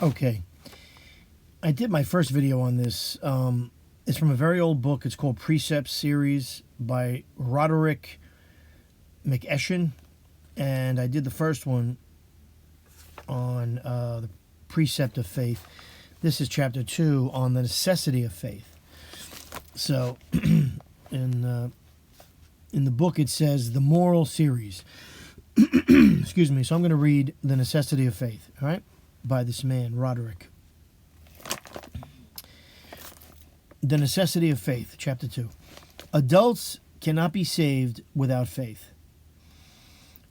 Okay. I did my first video on this. It's from a very old book. It's called Precepts Series by RODERICK, MacEACHEN. And I did the first one on the precept of faith. This is chapter 2 on the necessity of faith. So, in the book it says the moral series. Excuse me. So I'm going to read the necessity of faith, all right, by this man, Roderick. The necessity of faith, chapter 2. Adults cannot be saved without faith.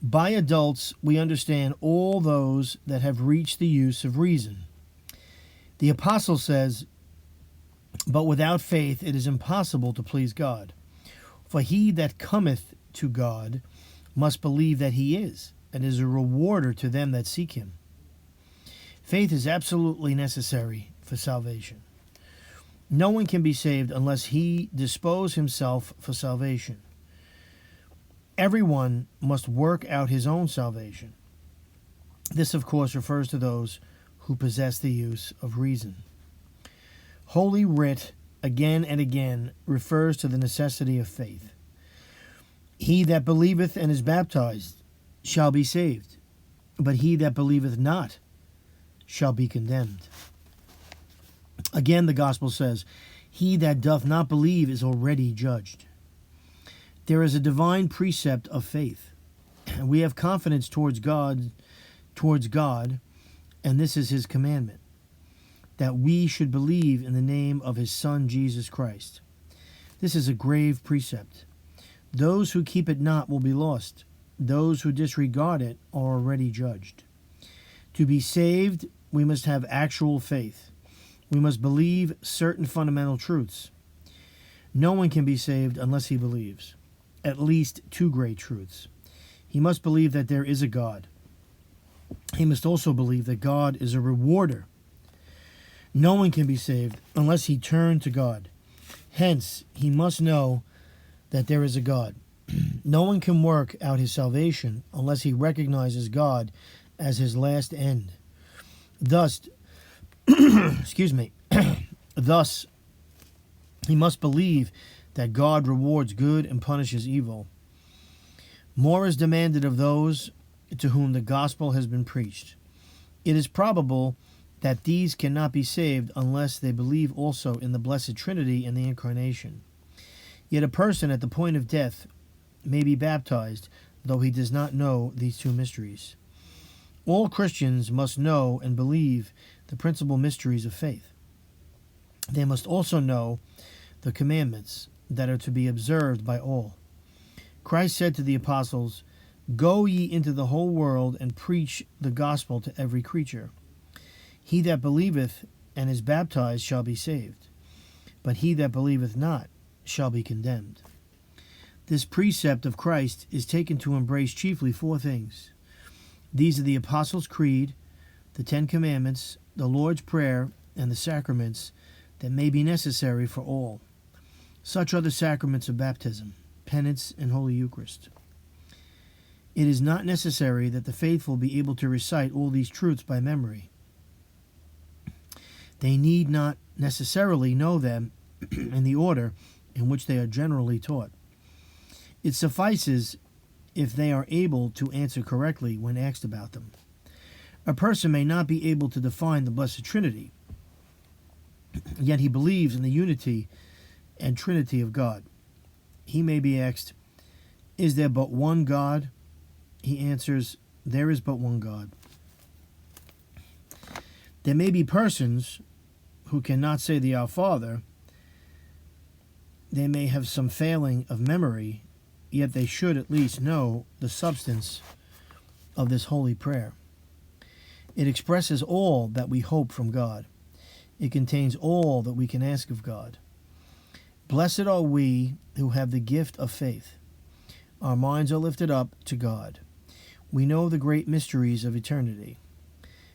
By adults, we understand all those that have reached the use of reason. The apostle says, "But without faith it is impossible to please God. For he that cometh to God must believe that he is, and is a rewarder to them that seek him." Faith is absolutely necessary for salvation. No one can be saved unless he dispose himself for salvation. Everyone must work out his own salvation. This, of course, refers to those who possess the use of reason. Holy Writ, again and again, refers to the necessity of faith. He that believeth and is baptized shall be saved, but he that believeth not shall be condemned. Again, the gospel says, "He that doth not believe is already judged." There is a divine precept of faith. We have confidence towards God, and this is his commandment, that we should believe in the name of his Son, Jesus Christ. This is a grave precept. Those who keep it not will be lost. Those who disregard it are already judged. To be saved, we must have actual faith. We must believe certain fundamental truths. No one can be saved unless he believes at least two great truths. He must believe that there is a God. He must also believe that God is a rewarder. No one can be saved unless he turn to God. Hence, he must know that there is a God. No one can work out his salvation unless he recognizes God as his last end. Thus, Thus, he must believe that God rewards good and punishes evil. More is demanded of those to whom the gospel has been preached. It is probable that these cannot be saved unless they believe also in the Blessed Trinity and the Incarnation. Yet a person at the point of death may be baptized, though he does not know these two mysteries. All Christians must know and believe the principal mysteries of faith. They must also know the commandments that are to be observed by all. Christ said to the apostles, "Go ye into the whole world and preach the gospel to every creature. He that believeth and is baptized shall be saved, but he that believeth not shall be condemned." This precept of Christ is taken to embrace chiefly four things. These are the Apostles' Creed, the Ten Commandments, the Lord's Prayer, and the sacraments that may be necessary for all. Such are the sacraments of baptism, penance, and Holy Eucharist. It is not necessary that the faithful be able to recite all these truths by memory. They need not necessarily know them in the order in which they are generally taught. It suffices if they are able to answer correctly when asked about them. A person may not be able to define the Blessed Trinity, yet he believes in the unity and Trinity of God. He may be asked, "Is there but one God?" He answers, "There is but one God." There may be persons who cannot say the Our Father. They may have some failing of memory, yet they should at least know the substance of this holy prayer. It expresses all that we hope from God. It contains all that we can ask of God. Blessed are we who have the gift of faith. Our minds are lifted up to God. We know the great mysteries of eternity.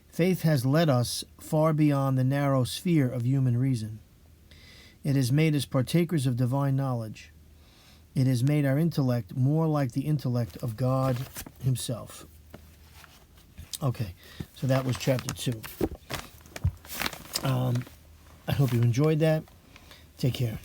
Faith has led us far beyond the narrow sphere of human reason. It has made us partakers of divine knowledge. It has made our intellect more like the intellect of God himself. Okay, so that was chapter 2. I hope you enjoyed that. Take care.